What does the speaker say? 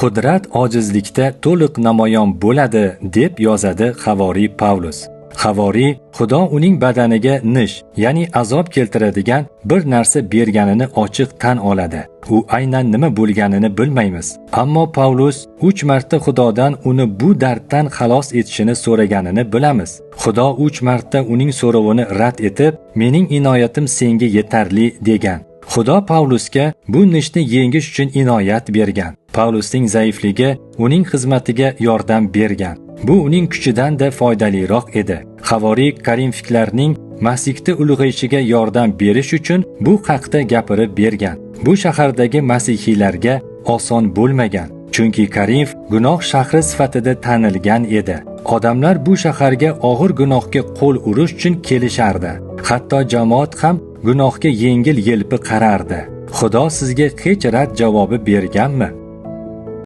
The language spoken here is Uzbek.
qudrat ojizlikda to'liq namoyon bo'ladi deb yozadi Havoriy Pavlus. Havoriy Xudo uning badaniga nish, ya'ni azob keltiradigan bir narsa berganini ochiq tan oladi. U aynan nima bo'lganini bilmaymiz. Ammo Pavlus 3 marta Xudodan uni bu darddan xalos etishini so'raganini bilamiz. Xudo 3 marta uning so'rovini rad etib, "Mening inoyatim senga yetarli" degan. Xudo Pavlusga bu nishni yengish uchun inoyat bergan. Pavlusning zaifligi uning xizmatiga yordam bergan. Bu uning kuchidan-da foydaliroq edi. Havoriy Korinfiklarning Masihda ulg'ayishiga yordam berish uchun bu haqda gapirib bergan. Bu shahardagi masihiylarga oson bo'lmagan, chunki Korinf gunoh shahri sifatida tanilgan edi. Odamlar bu shaharga og'ir gunohga qo'l urish uchun kelishardi. Hatto jamoat ham gunohga yengil-yelpi qarardi. Xudo sizga hech rad javobi berganmi?